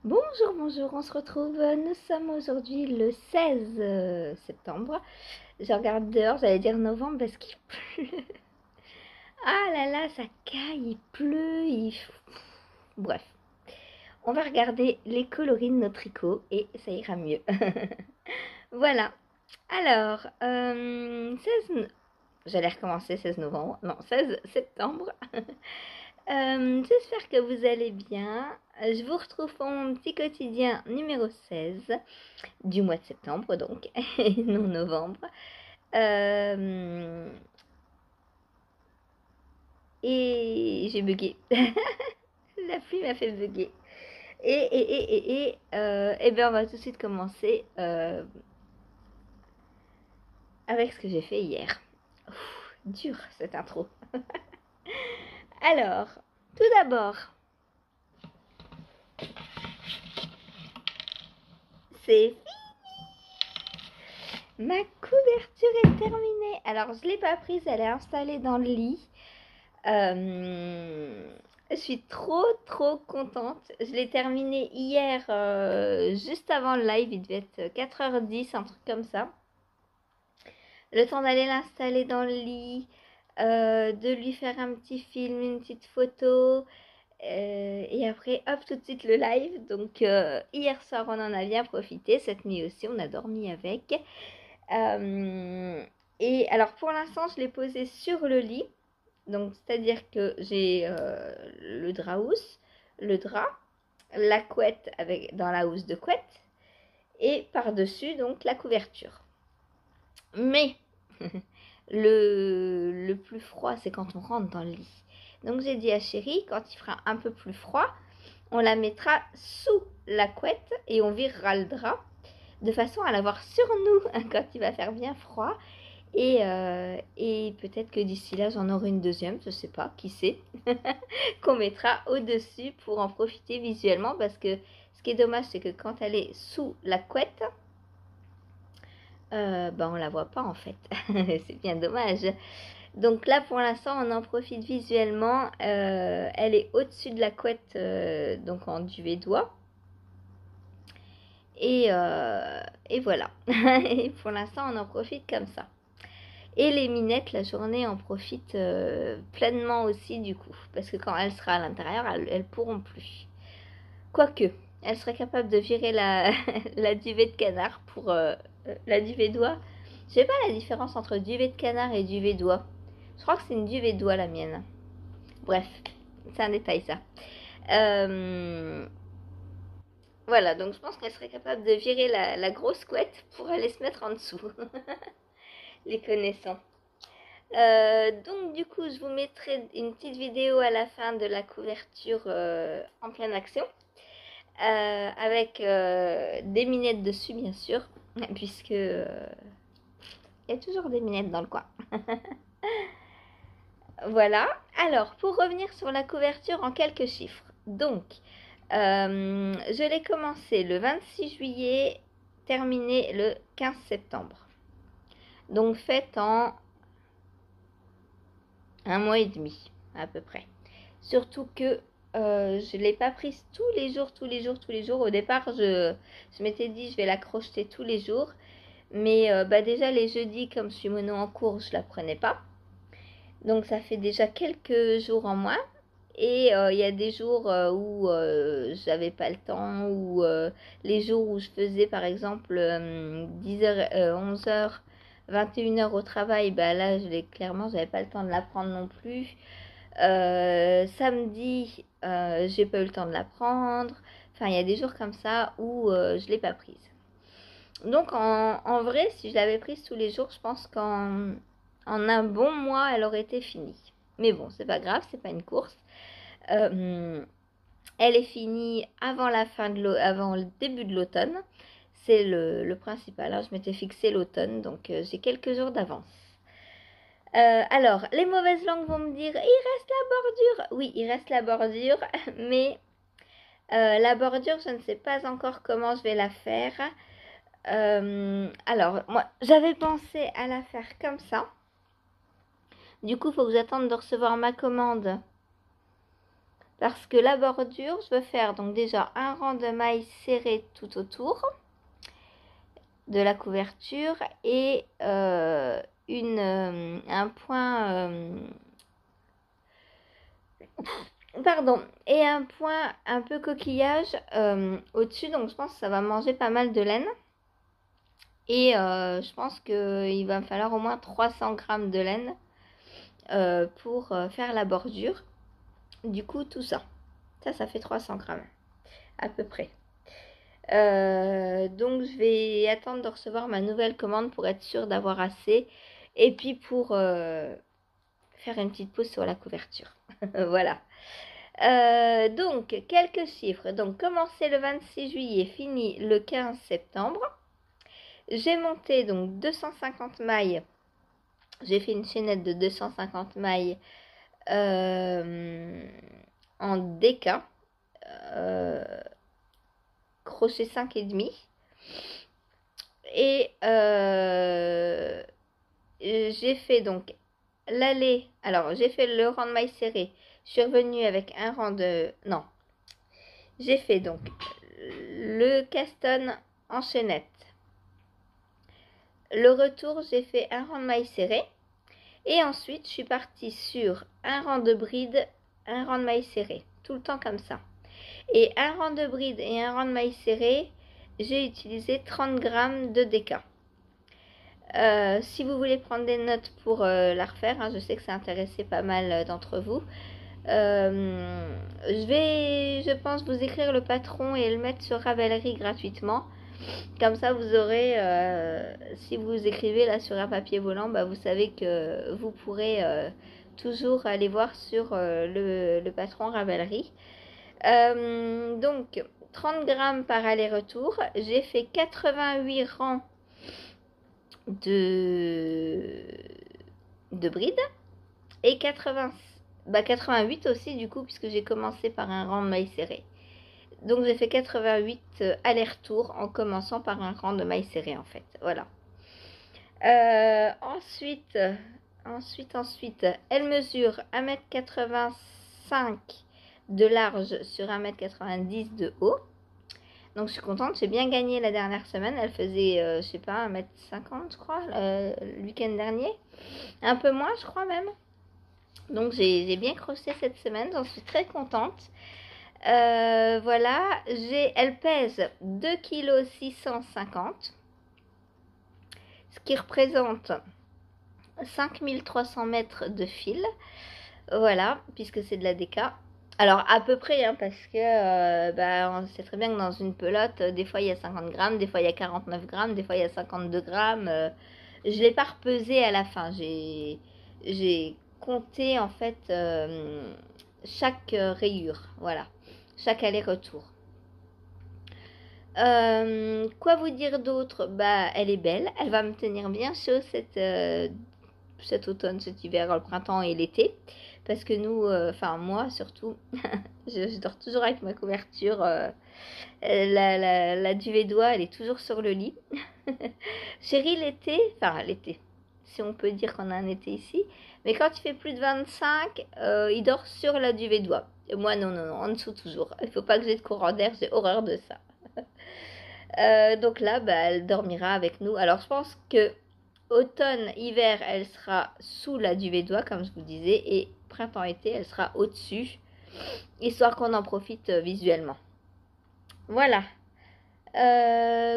Bonjour, bonjour, on se retrouve, nous sommes aujourd'hui le 16 septembre. Je regarde dehors, j'allais dire novembre parce qu'il pleut. Ah là là, ça caille, il pleut, Bref, on va regarder les coloris de nos tricots et ça ira mieux. Voilà, alors, 16... J'allais recommencer 16 novembre, non, 16 septembre. J'espère que vous allez bien. Je vous retrouve pour mon petit quotidien numéro 16 du mois de septembre, donc, et non novembre. Et j'ai bugué. La pluie m'a fait bugger. Et bien on va tout de suite commencer avec ce que j'ai fait hier. Dur cette intro. Alors, tout d'abord, c'est ma couverture est terminée. Alors, je ne l'ai pas prise, elle est installée dans le lit. Je suis trop contente. Je l'ai terminée hier, juste avant le live. Il devait être 4h10, un truc comme ça. Le temps d'aller l'installer dans le lit, de lui faire un petit film, une petite photo. Et après, hop, tout de suite le live. Donc, hier soir, on en a bien profité. Cette nuit aussi, on a dormi avec. Et alors, pour l'instant, je l'ai posé sur le lit. Donc, c'est-à-dire que j'ai le drap housse, le drap, la couette dans la housse de couette. Et par-dessus, donc, la couverture. Mais, le plus froid, c'est quand on rentre dans le lit. Donc, j'ai dit à chérie, quand il fera un peu plus froid, on la mettra sous la couette et on virera le drap de façon à l'avoir sur nous quand il va faire bien froid. Et peut-être que d'ici là, j'en aurai une deuxième, je sais pas, qui sait, qu'on mettra au-dessus pour en profiter visuellement. Parce que ce qui est dommage, c'est que quand elle est sous la couette, on la voit pas en fait. C'est bien dommage. Donc là, pour l'instant, on en profite visuellement. Elle est au-dessus de la couette, donc en duvet doigt. Et voilà. Et pour l'instant, on en profite comme ça. Et les minettes, la journée, en profite pleinement aussi du coup. Parce que quand elle sera à l'intérieur, elles pourront plus. Quoique, elle serait capable de virer la, la duvet de canard pour la duvet doigt. Je sais pas la différence entre duvet de canard et duvet doigt. Je crois que c'est une duvet doigt la mienne. Bref, c'est un détail ça. Voilà, donc je pense qu'elle serait capable de virer la grosse couette pour aller se mettre en dessous. Les connaissants. Donc du coup, je vous mettrai une petite vidéo à la fin de la couverture en pleine action. Avec des minettes dessus, bien sûr. Puisque il y a toujours des minettes dans le coin. Voilà. Alors, pour revenir sur la couverture en quelques chiffres. Donc, je l'ai commencé le 26 juillet, terminé le 15 septembre. Donc, fait en un mois et demi, à peu près. Surtout que je ne l'ai pas prise tous les jours. Au départ, je m'étais dit, je vais la crocheter tous les jours. Mais déjà, les jeudis, comme je suis mono en cours, je la prenais pas. Donc, ça fait déjà quelques jours en moins. Et il y a des jours où j'avais pas le temps, ou les jours où je faisais par exemple 10h, 11h, 21h au travail, là clairement j'avais pas le temps de la prendre non plus. Samedi, j'ai pas eu le temps de la prendre. Enfin, il y a des jours comme ça où je l'ai pas prise. Donc en vrai, si je l'avais prise tous les jours, je pense qu'en un bon mois, elle aurait été finie. Mais bon, c'est pas grave, c'est pas une course. Elle est finie avant avant le début de l'automne. C'est le principal. Alors, je m'étais fixé l'automne, donc j'ai quelques jours d'avance. Alors, les mauvaises langues vont me dire, il reste la bordure. Oui, il reste la bordure, mais la bordure, je ne sais pas encore comment je vais la faire. Alors, moi, j'avais pensé à la faire comme ça. Du coup, il faut que j'attende de recevoir ma commande Parce que la bordure, je veux faire donc déjà un rang de mailles serré tout autour de la couverture et un point pardon, et un point un peu coquillage au-dessus, donc je pense que ça va manger pas mal de laine. Et je pense qu'il va me falloir au moins 300 grammes de laine pour faire la bordure. Du coup, tout ça fait 300 grammes à peu près. Donc je vais attendre de recevoir ma nouvelle commande pour être sûre d'avoir assez. Et puis pour faire une petite pause sur la couverture. Voilà. Donc, quelques chiffres. Donc, commencé le 26 juillet, fini le 15 septembre. J'ai monté donc 250 mailles. J'ai fait une chaînette de 250 mailles en DK. Crochet 5,5. Et j'ai fait donc l'allée. Alors, j'ai fait le rang de mailles serré. Je suis revenue avec un rang de... Non. J'ai fait donc le caston en chaînette. Le retour, j'ai fait un rang de mailles serré. Et ensuite, je suis partie sur un rang de bride, un rang de mailles serré. Tout le temps comme ça. Et un rang de bride et un rang de mailles serré, j'ai utilisé 30 grammes de DK. Si vous voulez prendre des notes pour la refaire, hein, je sais que ça intéressait pas mal d'entre vous. Je vais, je pense, vous écrire le patron et le mettre sur Ravelry gratuitement. Comme ça, vous aurez, si vous écrivez là sur un papier volant, bah, vous savez que vous pourrez toujours aller voir sur le patron Ravelry. Donc, 30 grammes par aller-retour. J'ai fait 88 rangs de bride et 88 aussi du coup, puisque j'ai commencé par un rang de mailles serré. Donc j'ai fait 88 allers-retours en commençant par un rang de mailles serré en fait. Voilà. Ensuite, elle mesure 1,85 m de large sur 1,90 m de haut. Donc je suis contente, j'ai bien gagné la dernière semaine. Elle faisait, je sais pas, 1,50 m je crois, le week-end dernier. Un peu moins je crois même. Donc j'ai bien crocheté cette semaine, j'en suis très contente. Voilà, elle pèse 2,650 kg, ce qui représente 5300 mètres de fil. Voilà, puisque c'est de la DK. Alors à peu près, hein, parce que on sait très bien que dans une pelote, des fois il y a 50 grammes, des fois il y a 49 grammes, des fois il y a 52 grammes. Je ne l'ai pas repesé à la fin. J'ai compté en fait chaque rayure. Voilà. Chaque aller-retour. Quoi vous dire d'autre? Bah, elle est belle. Elle va me tenir bien chaud cet automne, cet hiver, le printemps et l'été. Parce que nous, enfin moi surtout, je dors toujours avec ma couverture. La duvet d'oie, elle est toujours sur le lit. Chérie, l'été, enfin l'été, si on peut dire qu'on a un été ici, mais quand il fait plus de 25, il dort sur la duvet d'oie. Et moi, non, en dessous toujours. Il ne faut pas que j'ai de courant d'air, j'ai horreur de ça. Donc là, bah, elle dormira avec nous. Alors, je pense que automne, hiver, elle sera sous la duvet d'oie, comme je vous disais, et printemps-été, elle sera au-dessus, histoire qu'on en profite visuellement. Voilà.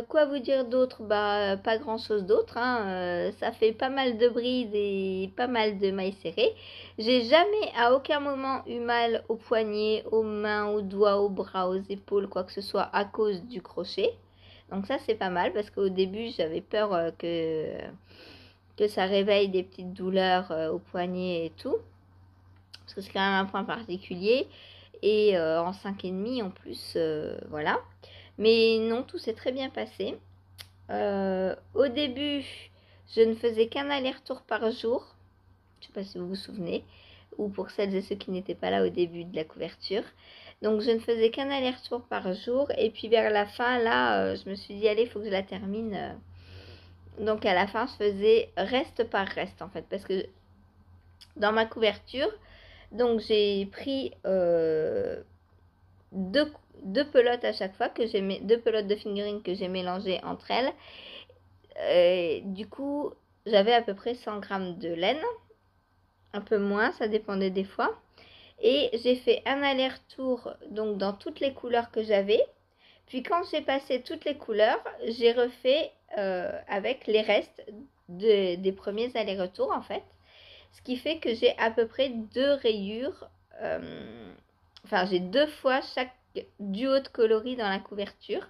Quoi vous dire d'autre? Bah, pas grand chose d'autre, hein. Ça fait pas mal de brides et pas mal de mailles serrées. J'ai jamais à aucun moment eu mal aux poignets, aux mains, aux doigts, aux bras, aux épaules, quoi que ce soit à cause du crochet. Donc ça c'est pas mal parce qu'au début j'avais peur que ça réveille des petites douleurs aux poignets et tout. Parce que c'est quand même un point particulier. Et en 5,5 en plus, voilà. Mais non, tout s'est très bien passé. Au début, je ne faisais qu'un aller-retour par jour. Je ne sais pas si vous vous souvenez. Ou pour celles et ceux qui n'étaient pas là au début de la couverture. Donc, je ne faisais qu'un aller-retour par jour. Et puis, vers la fin, là, je me suis dit, allez, il faut que je la termine. Donc, à la fin, je faisais reste par reste, en fait. Parce que dans ma couverture, Donc j'ai pris deux, deux pelotes à chaque fois, deux pelotes de figurines que j'ai mélangées entre elles. Du coup, j'avais à peu près 100 grammes de laine, un peu moins, ça dépendait des fois. Et j'ai fait un aller-retour donc dans toutes les couleurs que j'avais. Puis quand j'ai passé toutes les couleurs, j'ai refait avec les restes des premiers allers-retours en fait. Ce qui fait que j'ai à peu près deux rayures, enfin j'ai deux fois chaque duo de coloris dans la couverture.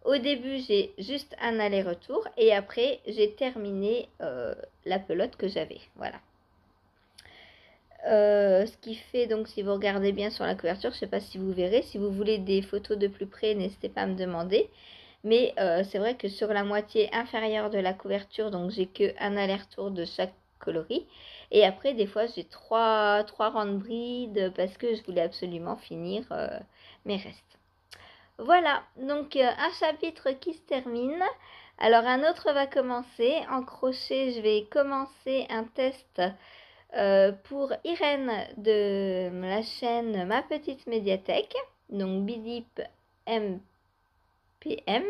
Au début, j'ai juste un aller-retour et après, j'ai terminé la pelote que j'avais. Voilà. Ce qui fait donc, si vous regardez bien sur la couverture, je ne sais pas si vous verrez, si vous voulez des photos de plus près, n'hésitez pas à me demander. Mais c'est vrai que sur la moitié inférieure de la couverture, donc j'ai qu'un aller-retour de chaque coloris. Et après, des fois, j'ai trois rangs de brides parce que je voulais absolument finir mes restes. Voilà, donc un chapitre qui se termine. Alors un autre va commencer. En crochet, je vais commencer un test pour Irène de la chaîne Ma Petite Médiathèque, donc Bidip MPM.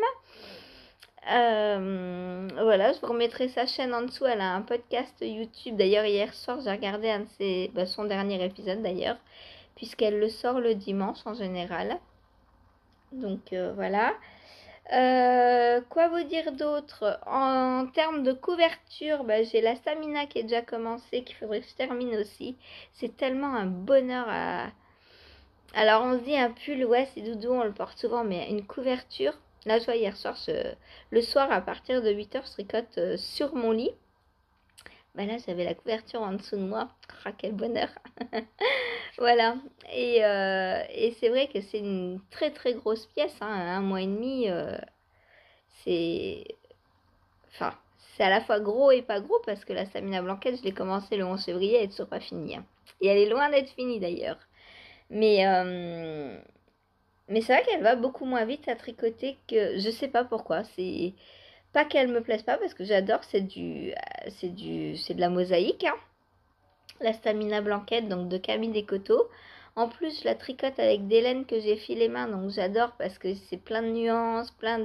Voilà, je vous remettrai sa chaîne en dessous. Elle a un podcast YouTube. D'ailleurs, hier soir, j'ai regardé son dernier épisode d'ailleurs, puisqu'elle le sort le dimanche en général. Donc voilà. Quoi vous dire d'autre? En termes de couverture, j'ai la Stamina qui est déjà commencée, qu'il faudrait que je termine aussi. C'est tellement un bonheur à... Alors on se dit un pull, ouais c'est doudou, on le porte souvent, mais une couverture... Là je vois hier soir, le soir à partir de 8h, je tricote sur mon lit. Là j'avais la couverture en dessous de moi. Ah, quel bonheur. Voilà. Et c'est vrai que c'est une très très grosse pièce, hein, 1 mois et demi. C'est... Enfin, c'est à la fois gros et pas gros parce que la Stamina Blanquette, je l'ai commencé le 11 février, elle est toujours pas finie. Hein. Et elle est loin d'être finie d'ailleurs. Mais, euh, mais c'est vrai qu'elle va beaucoup moins vite à tricoter que... Je sais pas pourquoi. C'est pas qu'elle me plaise pas parce que j'adore, c'est de la mosaïque. Hein. La Stamina Blanquette, donc de Camille Descoteaux. En plus, je la tricote avec des laines que j'ai filées main, donc j'adore parce que c'est plein de nuances, plein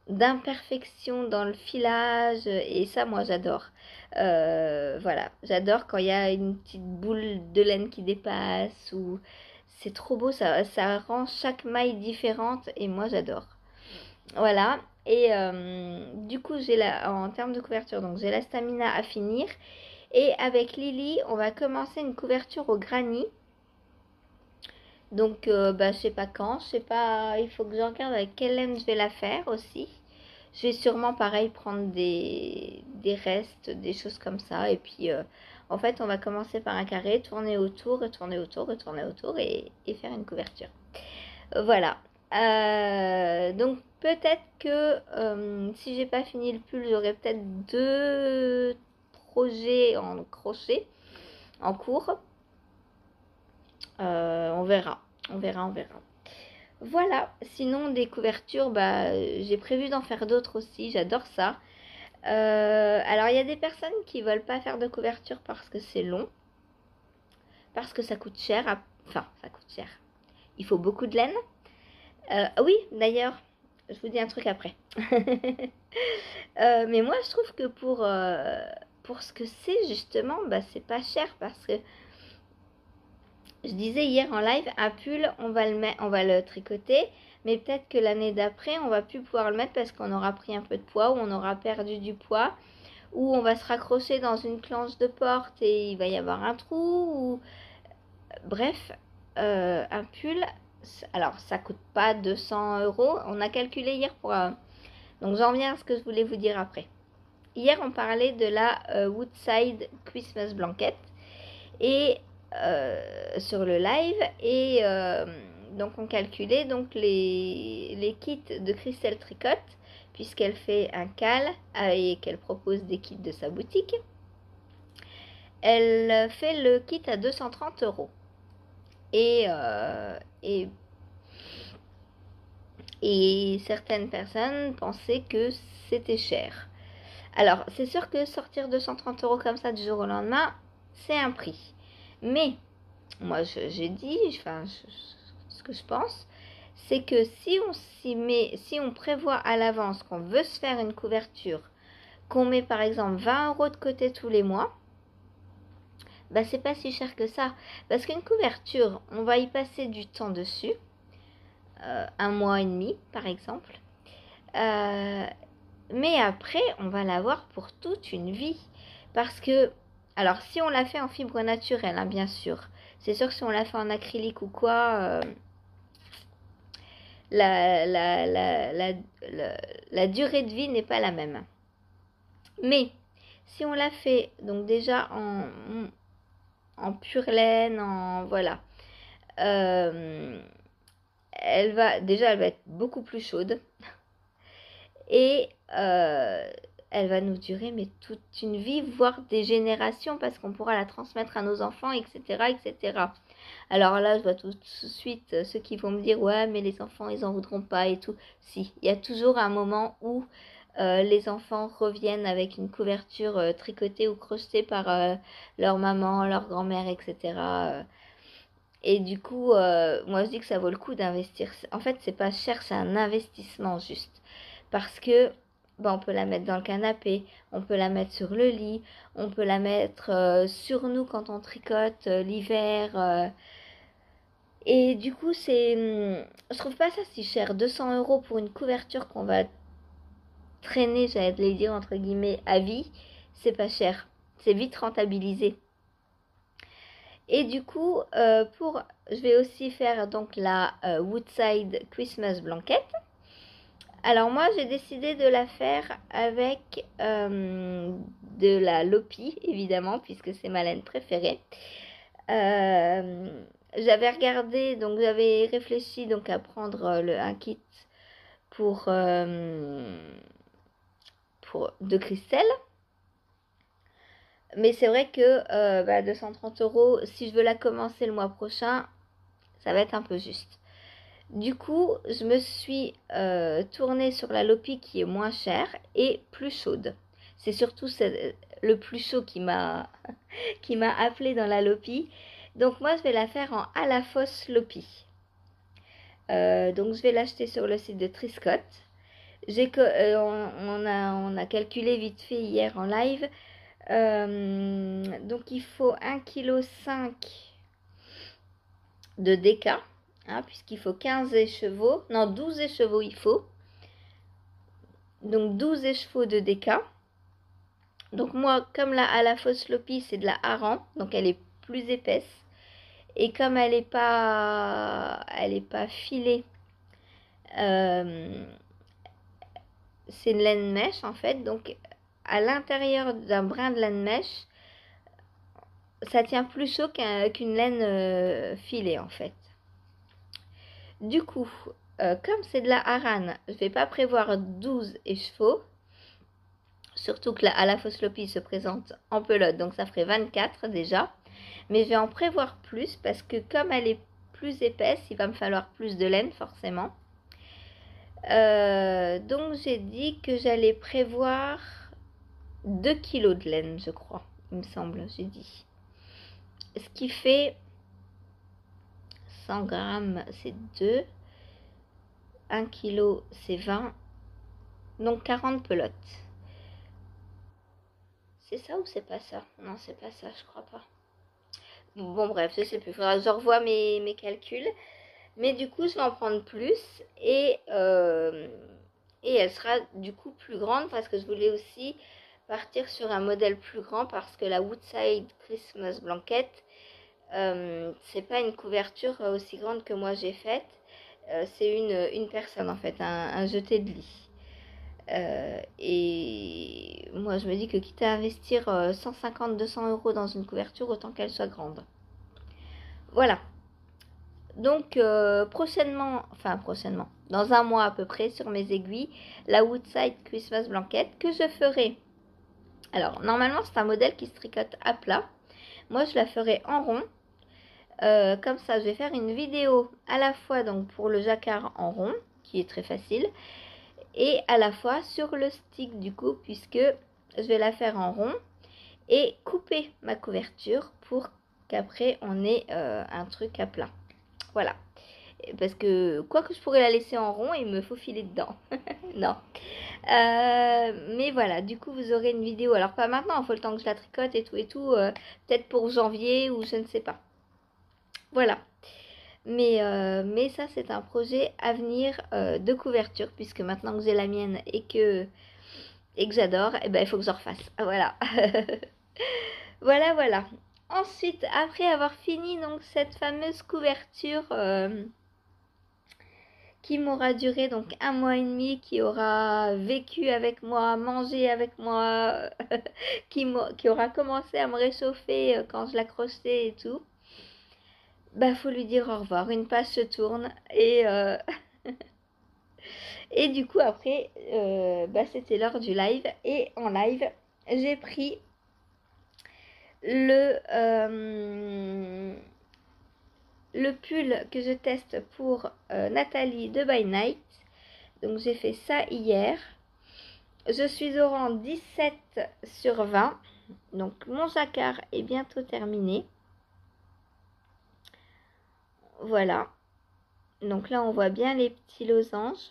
d'imperfections dans le filage et ça moi j'adore. Voilà, j'adore quand il y a une petite boule de laine qui dépasse ou c'est trop beau, ça rend chaque maille différente et moi j'adore. Voilà. Et du coup en termes de couverture, donc j'ai la Stamina à finir et avec Lily on va commencer une couverture au granit. Donc, je sais pas quand, je sais pas, il faut que je regarde avec quelle laine je vais la faire aussi. Je vais sûrement, pareil, prendre des restes, des choses comme ça. Et puis, en fait, on va commencer par un carré, tourner autour, retourner autour, retourner autour et faire une couverture. Voilà. Donc, peut-être que si j'ai pas fini le pull, j'aurai peut-être 2 projets en crochet en cours. On verra. On verra, on verra. Voilà, sinon des couvertures, j'ai prévu d'en faire d'autres aussi, j'adore ça. Alors il y a des personnes qui veulent pas faire de couverture parce que c'est long, parce que ça coûte cher, enfin ça coûte cher. Il faut beaucoup de laine. Oui, d'ailleurs, je vous dis un truc après. Mais moi je trouve que pour ce que c'est justement, c'est pas cher parce que je disais hier en live, un pull, on va le tricoter, mais peut-être que l'année d'après, on va plus pouvoir le mettre parce qu'on aura pris un peu de poids ou on aura perdu du poids, ou on va se raccrocher dans une planche de porte et il va y avoir un trou, ou... Bref, un pull, alors ça coûte pas 200 €, on a calculé hier pour... Donc j'en viens à ce que je voulais vous dire après. Hier, on parlait de la Woodside Christmas Blanket et sur le live et donc on calculait donc les kits de Christelle Tricotte puisqu'elle fait un cal et qu'elle propose des kits de sa boutique. Elle fait le kit à 230 € et certaines personnes pensaient que c'était cher. Alors, c'est sûr que sortir 230 € comme ça du jour au lendemain, c'est un prix. Mais, moi, j'ai dit, enfin, ce que je pense, c'est que si on s'y met, si on prévoit à l'avance qu'on veut se faire une couverture, qu'on met par exemple 20 € de côté tous les mois, bah c'est pas si cher que ça. Parce qu'une couverture, on va y passer du temps dessus, 1 mois et demi par exemple. Mais après, on va l'avoir pour toute une vie. Parce que, alors si on l'a fait en fibre naturelle, hein, bien sûr. C'est sûr que si on l'a fait en acrylique ou quoi, la durée de vie n'est pas la même. Mais si on l'a fait donc déjà en pure laine, voilà, elle va être beaucoup plus chaude et elle va nous durer mais toute une vie, voire des générations, parce qu'on pourra la transmettre à nos enfants, etc., etc. Alors là, je vois tout de suite ceux qui vont me dire ouais, mais les enfants ils en voudront pas et tout. Si, il y a toujours un moment où les enfants reviennent avec une couverture tricotée ou crochetée par leur maman, leur grand-mère, etc. Et du coup, moi je dis que ça vaut le coup d'investir. En fait, c'est pas cher, c'est un investissement juste. Parce que on peut la mettre dans le canapé, on peut la mettre sur le lit, on peut la mettre sur nous quand on tricote l'hiver. Et du coup, je trouve pas ça si cher. 200 € pour une couverture qu'on va traîner, j'allais les dire entre guillemets, à vie, c'est pas cher. C'est vite rentabilisé. Et du coup, je vais aussi faire donc la Woodside Christmas Blanket. Alors moi, j'ai décidé de la faire avec de la Lopi, évidemment, puisque c'est ma laine préférée. J'avais regardé, donc j'avais réfléchi donc à prendre un kit pour de Christelle. Mais c'est vrai que 230 €, si je veux la commencer le mois prochain, ça va être un peu juste. Du coup, je me suis tournée sur la Lopi qui est moins chère et plus chaude. C'est surtout le plus chaud qui m'a appelé dans la Lopi. Donc moi, je vais la faire en à la fosse Lopi. Donc je vais l'acheter sur le site de Triscott. On a calculé vite fait hier en live. Donc il faut 1,5 kg de déca, hein, puisqu'il faut 15 écheveaux, non 12 écheveaux il faut. Donc 12 écheveaux de déca. Donc moi, comme à la fausse Lopi, c'est de la Aran, donc elle est plus épaisse. Et comme elle est pas filée, c'est une laine mèche en fait. Donc à l'intérieur d'un brin de laine mèche, ça tient plus chaud qu'une laine filée en fait. Du coup, comme c'est de la harane, je ne vais pas prévoir 12 écheveaux. Surtout que à la fausse Lopi se présente en pelote, donc ça ferait 24 déjà. Mais je vais en prévoir plus parce que comme elle est plus épaisse, il va me falloir plus de laine forcément. Donc j'ai dit que j'allais prévoir 2 kg de laine, je crois, il me semble, j'ai dit. Ce qui fait 100 grammes, c'est 2. 1 kg, c'est 20. Donc 40 pelotes. C'est ça ou c'est pas ça? Non, c'est pas ça, je crois pas. Bon, bref, je sais plus. Faudra que je revoie mes calculs. Mais du coup, je vais en prendre plus. Et elle sera du coup plus grande parce que je voulais aussi partir sur un modèle plus grand parce que la Woodside Christmas Blanket, c'est pas une couverture aussi grande que moi j'ai faite. C'est une personne en fait, un jeté de lit. Et moi je me dis que quitte à investir 150-200 € dans une couverture, autant qu'elle soit grande. Voilà. Donc prochainement, dans un mois à peu près, sur mes aiguilles, la Woodside Christmas Blanket que je ferai. Alors normalement c'est un modèle qui se tricote à plat. Moi je la ferai en rond. Comme ça je vais faire une vidéo à la fois donc pour le jacquard en rond, qui est très facile, et à la fois sur le stick du coup, puisque je vais la faire en rond et couper ma couverture pour qu'après on ait un truc à plat. Voilà. Parce que quoi que je pourrais la laisser en rond et me faufiler dedans. Non. Mais voilà, du coup vous aurez une vidéo. Alors pas maintenant, il faut le temps que je la tricote et tout. Peut-être pour janvier ou je ne sais pas. Voilà. Mais ça c'est un projet à venir de couverture. Puisque maintenant que j'ai la mienne et que j'adore, eh ben, il faut que j'en refasse. Voilà. Voilà. Ensuite, après avoir fini donc cette fameuse couverture qui m'aura duré donc 1 mois et demi, qui aura vécu avec moi, mangé avec moi, qui aura commencé à me réchauffer quand je l'accrochais et tout, bah faut lui dire au revoir. Une page se tourne et du coup après, bah c'était l'heure du live et en live j'ai pris le pull que je teste pour Nathalie de By Night. Donc j'ai fait ça hier. Je suis au rang 17/20. Donc mon jacquard est bientôt terminé. Voilà. Donc là on voit bien les petits losanges.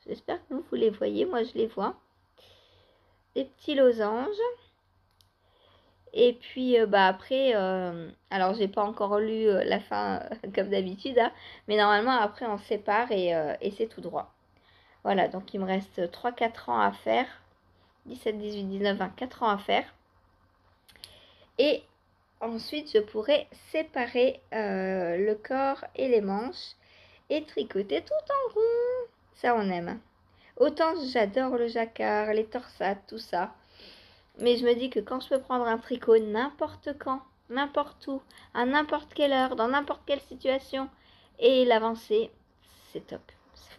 J'espère que vous les voyez. Moi je les vois. Les petits losanges. Et puis bah après, alors j'ai pas encore lu la fin comme d'habitude, hein, mais normalement après on se sépare et c'est tout droit. Voilà, donc il me reste 3-4 ans à faire. 17, 18, 19, 20, 4 ans à faire. Et ensuite je pourrai séparer le corps et les manches et tricoter tout en rond. Ça on aime. Autant j'adore le jacquard, les torsades, tout ça. Mais je me dis que quand je peux prendre un tricot n'importe quand, n'importe où, à n'importe quelle heure, dans n'importe quelle situation, et l'avancer, c'est top.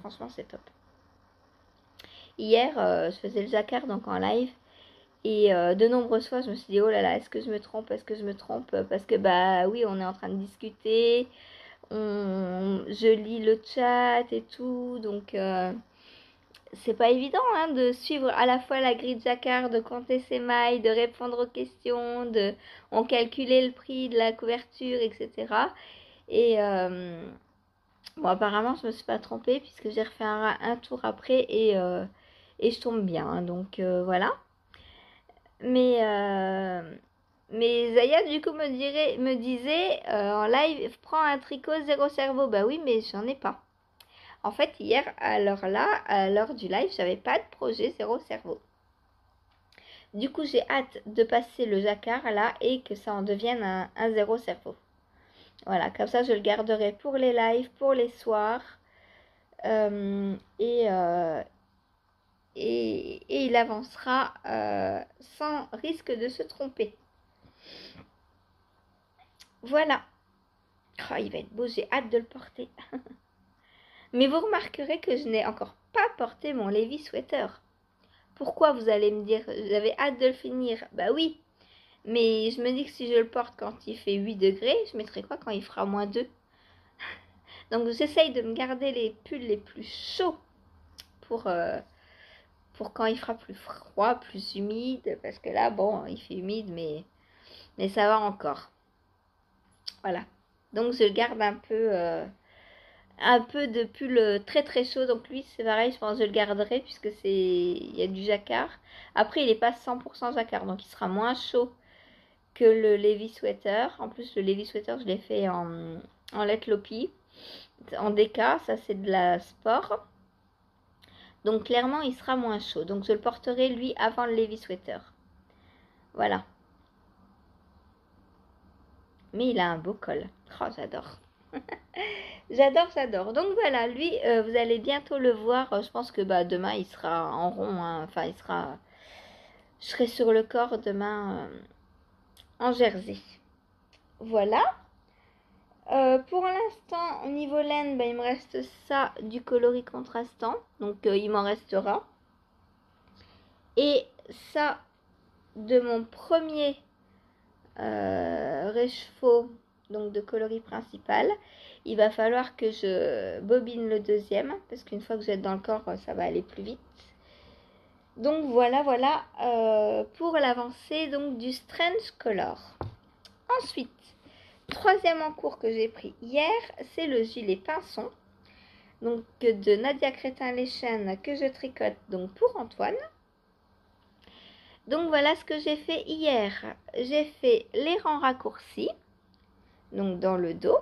Franchement, c'est top. Hier, je faisais le jacquard donc en live. Et de nombreuses fois, je me suis dit, oh là là, est-ce que je me trompe? Est-ce que je me trompe? Parce que, bah oui, on est en train de discuter. Je lis le chat et tout. Donc, c'est pas évident hein, de suivre à la fois la grille de jacquard, de compter ses mailles, de répondre aux questions, on calculait le prix de la couverture, etc. Et bon, apparemment, je me suis pas trompée puisque j'ai refait un tour après et je tombe bien. Hein, donc voilà. Mais Zaya du coup me disait en live, prends un tricot zéro cerveau. Bah oui, mais j'en ai pas. En fait, hier, à l'heure du live, j'avais pas de projet zéro cerveau. Du coup, j'ai hâte de passer le jacquard là et que ça en devienne un zéro cerveau. Voilà, comme ça, je le garderai pour les lives, pour les soirs. Et il avancera sans risque de se tromper. Voilà. Oh, il va être beau, j'ai hâte de le porter. Mais vous remarquerez que je n'ai encore pas porté mon Levi Sweater. Pourquoi, vous allez me dire, j'avais hâte de le finir. Bah oui, mais je me dis que si je le porte quand il fait 8 degrés, je mettrai quoi quand il fera -2? Donc j'essaye de me garder les pulls les plus chauds pour quand il fera plus froid, plus humide. Parce que là, bon, il fait humide, mais ça va encore. Voilà. Donc je garde un peu de pull très très chaud. Donc lui c'est pareil, je pense que je le garderai puisque il y a du jacquard. Après il n'est pas 100% jacquard, donc il sera moins chaud que le Levi Sweater. En plus le Levi Sweater je l'ai fait en Let Lopi, en DK, ça c'est de la sport. Donc clairement il sera moins chaud. Donc je le porterai lui avant le Levi Sweater. Voilà. Mais il a un beau col. Oh j'adore. J'adore. Donc voilà, lui, vous allez bientôt le voir. Je pense que bah, demain, il sera en rond. Hein. Enfin, je serai sur le corps demain en jersey. Voilà. Pour l'instant, au niveau laine, bah, il me reste ça du coloris contrastant. Donc, il m'en restera. Et ça, de mon premier réchauffe, donc de coloris principal. Il va falloir que je bobine le deuxième, parce qu'une fois que vous êtes dans le corps, ça va aller plus vite. Donc voilà, voilà pour l'avancée donc du Strange Color. Ensuite, troisième en cours que j'ai pris hier, c'est le gilet pinson. Donc de Nadia Crétin-Leschène que je tricote donc pour Antoine. Donc voilà ce que j'ai fait hier. J'ai fait les rangs raccourcis, donc dans le dos.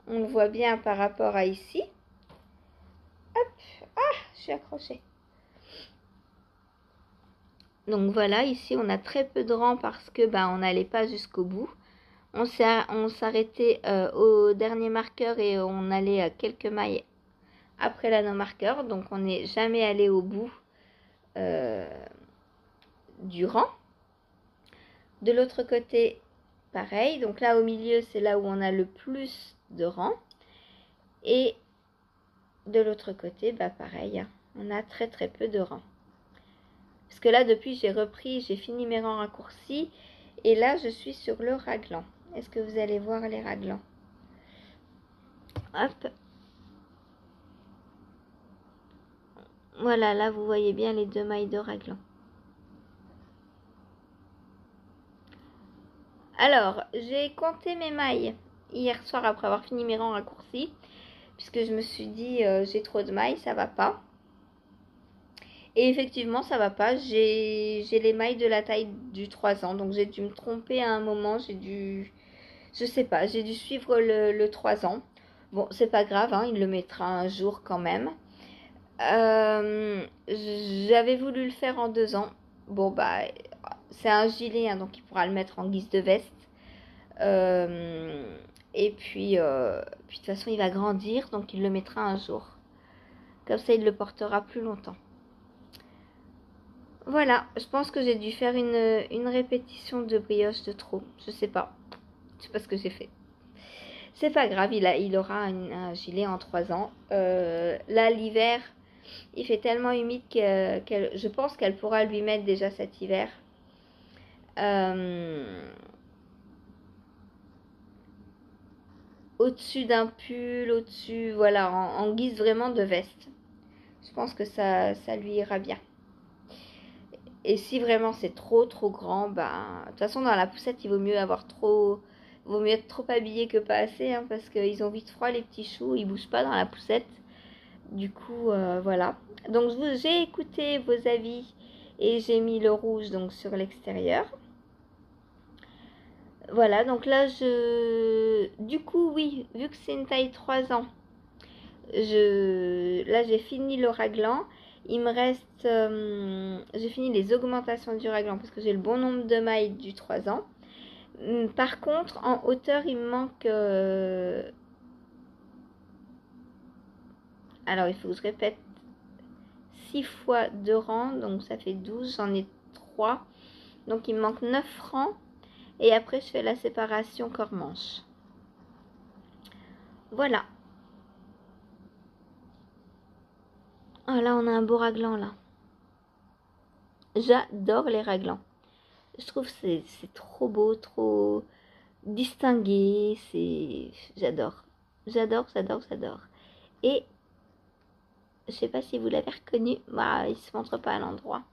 On le voit bien par rapport à ici. Hop, ah, je suis accrochée. Donc voilà, ici on a très peu de rangs parce que on n'allait pas jusqu'au bout. On s'arrêtait au dernier marqueur et on allait à quelques mailles après l'anneau marqueur. Donc on n'est jamais allé au bout du rang. De l'autre côté, pareil. Donc là au milieu, c'est là où on a le plus de rangs. Et de l'autre côté, pareil, on a très très peu de rangs. Parce que là, depuis, j'ai fini mes rangs raccourcis. Et là, je suis sur le raglan. Est-ce que vous allez voir les raglans? Hop. Voilà, là, vous voyez bien les 2 mailles de raglan. Alors, j'ai compté mes mailles hier soir après avoir fini mes rangs raccourcis. Puisque je me suis dit, j'ai trop de mailles, ça va pas. Et effectivement, ça va pas. J'ai les mailles de la taille du 3 ans. Donc, j'ai dû me tromper à un moment. Je sais pas, j'ai dû suivre le 3 ans. Bon, c'est pas grave, il le mettra un jour quand même. J'avais voulu le faire en 2 ans. Bon, c'est un gilet, donc il pourra le mettre en guise de veste. Et puis de toute façon, il va grandir, donc il le mettra un jour. Comme ça, il le portera plus longtemps. Voilà, je pense que j'ai dû faire une répétition de brioche de trop. Je sais pas ce que j'ai fait. C'est pas grave, il aura un gilet en 3 ans. Là, l'hiver, il fait tellement humide que je pense qu'elle pourra lui mettre déjà cet hiver. Au-dessus d'un pull, au-dessus, voilà, en guise vraiment de veste. Je pense que ça lui ira bien. Et si vraiment c'est trop grand, de toute façon dans la poussette il vaut mieux être trop habillé que pas assez, parce qu'ils ont vite froid les petits choux, ils bougent pas dans la poussette. Du coup, voilà. Donc j'ai écouté vos avis et j'ai mis le rouge donc sur l'extérieur. Voilà, donc là du coup oui, vu que c'est une taille 3 ans, là j'ai fini le raglan. Il me reste, j'ai fini les augmentations du raglan parce que j'ai le bon nombre de mailles du 3 ans. Par contre, en hauteur, il me manque... Alors, il faut que je répète 6 fois 2 rangs, donc ça fait 12, j'en ai 3. Donc, il me manque 9 rangs. Et après, je fais la séparation corps-manche. Voilà. Oh, là, on a un beau raglan, là. J'adore les raglans. Je trouve que c'est trop beau, trop distingué. J'adore. J'adore. Et je sais pas si vous l'avez reconnu. Il se montre pas à l'endroit.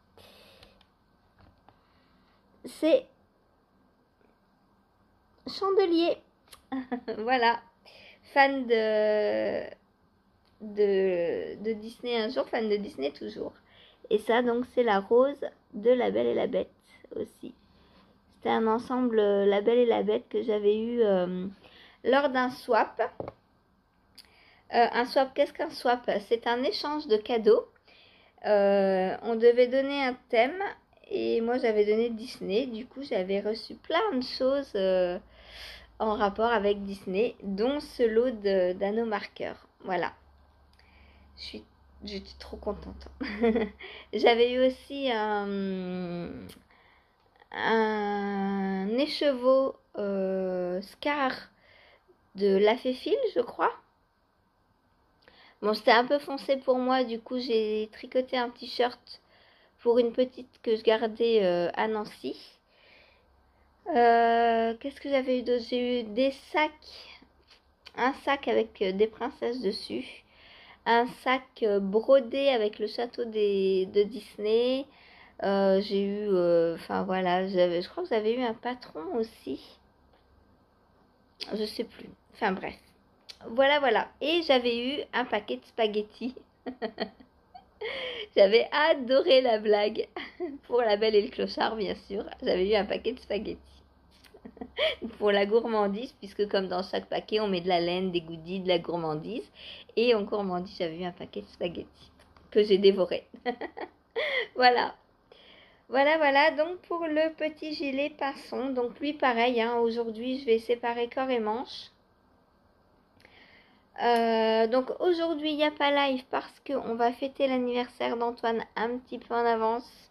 C'est Chandelier. Voilà. Fan de Disney un jour, fan de Disney toujours. Et ça, donc, c'est la rose de La Belle et la Bête aussi. C'était un ensemble La Belle et la Bête que j'avais eu lors d'un swap. Un swap, qu'est-ce qu'un swap? C'est un échange de cadeaux. On devait donner un thème et moi j'avais donné Disney. Du coup, j'avais reçu plein de choses en rapport avec Disney, dont ce lot d'anneaux marqueurs. Voilà. J'étais trop contente. J'avais eu aussi un écheveau Scar de La Féfile, je crois. Bon, c'était un peu foncé pour moi, du coup j'ai tricoté un t-shirt pour une petite que je gardais à Nancy. Qu'est-ce que j'avais eu d'autre? J'ai eu des sacs, un sac avec des princesses dessus, un sac brodé avec le château de Disney. J'ai eu, enfin voilà, je crois que j'avais eu un patron aussi. Je sais plus. Enfin bref. Voilà, voilà. Et j'avais eu un paquet de spaghettis. J'avais adoré la blague. Pour la Belle et le Clochard, bien sûr. J'avais eu un paquet de spaghettis. Pour la gourmandise, puisque comme dans chaque paquet, on met de la laine, des goodies, de la gourmandise. Et en gourmandise, j'avais eu un paquet de spaghettis que j'ai dévoré. Voilà. Voilà, voilà. Donc pour le petit gilet pinson. Donc lui, pareil. Hein, aujourd'hui, je vais séparer corps et manche. Donc aujourd'hui il n'y a pas live parce qu'on va fêter l'anniversaire d'Antoine un petit peu en avance.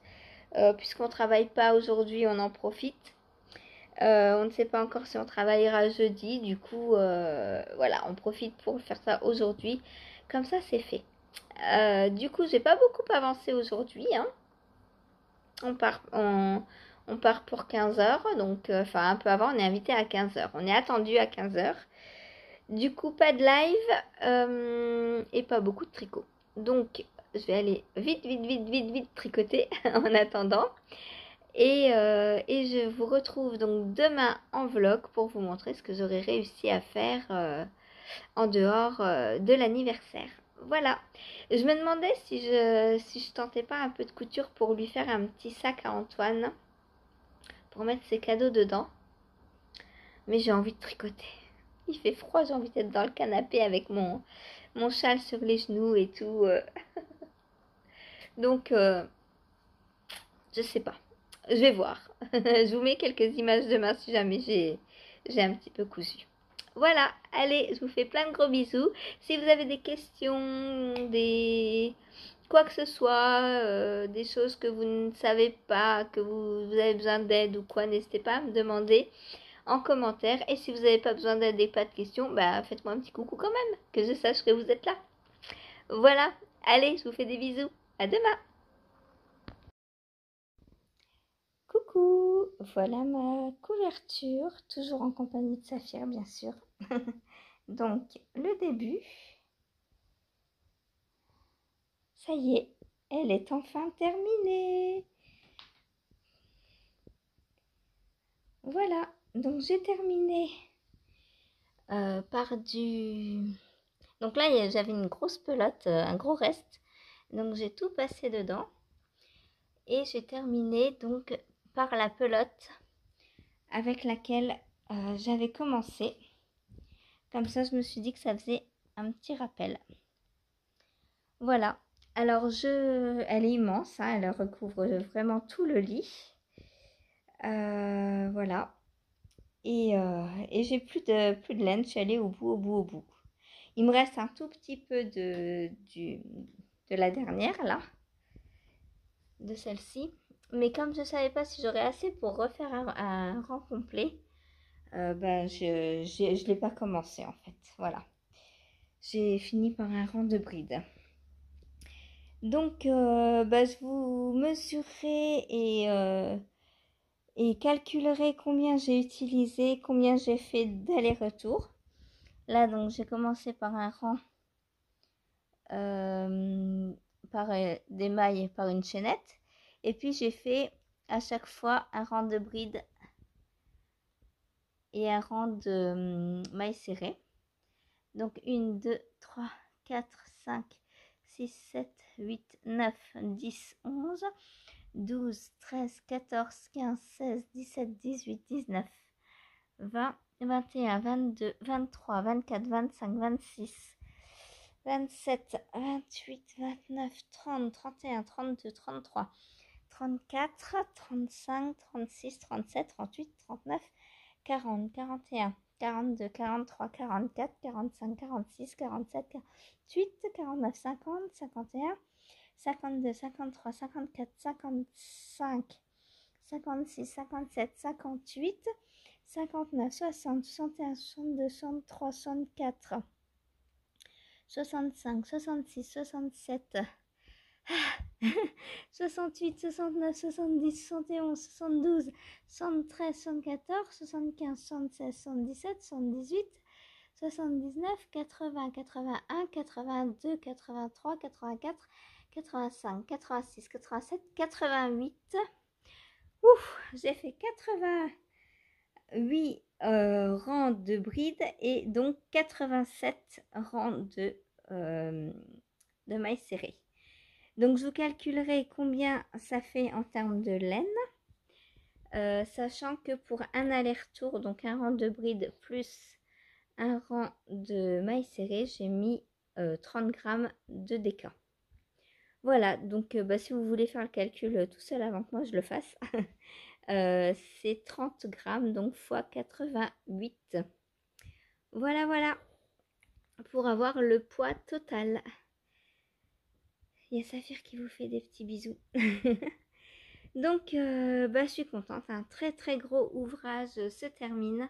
Puisqu'on ne travaille pas aujourd'hui, on en profite. On ne sait pas encore si on travaillera jeudi. Du coup, voilà, on profite pour faire ça aujourd'hui. Comme ça, c'est fait. Du coup, j'ai pas beaucoup avancé aujourd'hui. Hein. On part pour 15 heures. Donc, enfin, un peu avant, on est invité à 15 heures. On est attendu à 15 heures. Du coup, pas de live et pas beaucoup de tricot. Donc, je vais aller vite tricoter en attendant. Et je vous retrouve donc demain en vlog pour vous montrer ce que j'aurais réussi à faire en dehors de l'anniversaire. Voilà. Je me demandais si je tentais pas un peu de couture pour lui faire un petit sac à Antoine pour mettre ses cadeaux dedans. Mais j'ai envie de tricoter. Il fait froid, j'ai envie d'être dans le canapé avec mon châle sur les genoux et tout. Donc, je sais pas. Je vais voir. Je vous mets quelques images demain si jamais j'ai un petit peu cousu. Voilà, allez, je vous fais plein de gros bisous. Si vous avez des questions, quoi que ce soit, des choses que vous ne savez pas, que vous avez besoin d'aide ou quoi, n'hésitez pas à me demander en commentaire. Et si vous n'avez pas besoin d'aide et pas de questions, bah faites-moi un petit coucou quand même, que je sache que vous êtes là. Voilà, allez, je vous fais des bisous. À demain. Coucou, voilà ma couverture, toujours en compagnie de Saphir bien sûr. Donc le début, ça y est, elle est enfin terminée. Voilà, donc j'ai terminé par du... Donc là j'avais une grosse pelote, un gros reste, donc j'ai tout passé dedans. Et j'ai terminé donc par la pelote avec laquelle j'avais commencé. Comme ça, je me suis dit que ça faisait un petit rappel. Voilà. Alors, elle est immense. Hein, elle recouvre vraiment tout le lit. Voilà. Et j'ai plus de laine. Je suis allée au bout. Il me reste un tout petit peu de la dernière, là. De celle-ci. Mais comme je ne savais pas si j'aurais assez pour refaire un rang complet, ben je l'ai pas commencé en fait. Voilà. J'ai fini par un rang de brides. Donc, je vous mesurerai et calculerai combien j'ai utilisé, combien j'ai fait d'aller-retour. Là, donc, j'ai commencé par un rang par des mailles par une chaînette. Et puis, j'ai fait à chaque fois un rang de bride et un rang de mailles serrées. Donc 1, 2, 3, 4, 5, 6, 7, 8, 9, 10, 11, 12, 13, 14, 15, 16, 17, 18, 19, 20, 21, 22, 23, 24, 25, 26, 27, 28, 29, 30, 31, 32, 33, 34, 35, 36, 37, 38, 39, 40, 41, 42, 43, 44, 45, 46, 47, 48, 49, 50, 51, 52, 53, 54, 55, 56, 57, 58, 59, 60, 61, 62, 63, 64, 65, 66, 67, 68, 69, 70, 71, 72, 73, 74, 75, 76, 77, 78, 79, 80, 81, 82, 83, 84, 85, 86, 87, 88. Ouf, j'ai fait 88 rangs de brides et donc 87 rangs de mailles serrées. Donc je vous calculerai combien ça fait en termes de laine. Sachant que pour un aller-retour, donc un rang de bride plus un rang de mailles serrées, j'ai mis 30 grammes de déca. Voilà, donc si vous voulez faire le calcul tout seul avant que moi je le fasse, c'est 30 grammes, donc x 88. Voilà, voilà, pour avoir le poids total. Il y a Saphir qui vous fait des petits bisous. Donc, je suis contente. Un très très gros ouvrage se termine.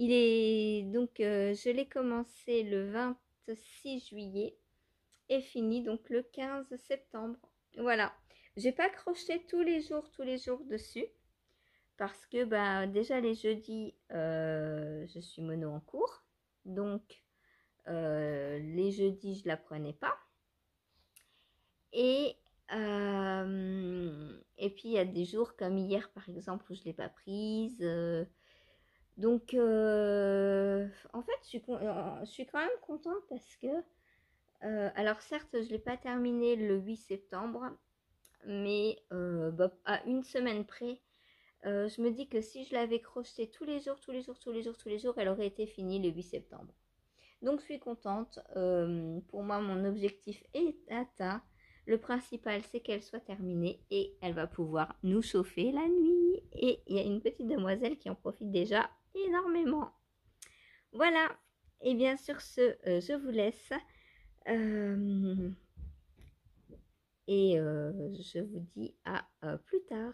Il est donc, je l'ai commencé le 26 juillet et fini donc le 15 septembre. Voilà. J'ai pas crocheté tous les jours dessus parce que déjà les jeudis, je suis mono en cours. Donc, les jeudis, je la prenais pas. Et puis il y a des jours comme hier par exemple où je l'ai pas prise. Donc en fait je suis quand même contente parce que alors certes je l'ai pas terminé le 8 septembre, mais à une semaine près, je me dis que si je l'avais crocheté tous les jours, elle aurait été finie le 8 septembre. Donc je suis contente. Pour moi mon objectif est atteint. Le principal, c'est qu'elle soit terminée et elle va pouvoir nous chauffer la nuit. Et il y a une petite demoiselle qui en profite déjà énormément. Voilà. Et bien sur ce, je vous laisse. Et je vous dis à plus tard.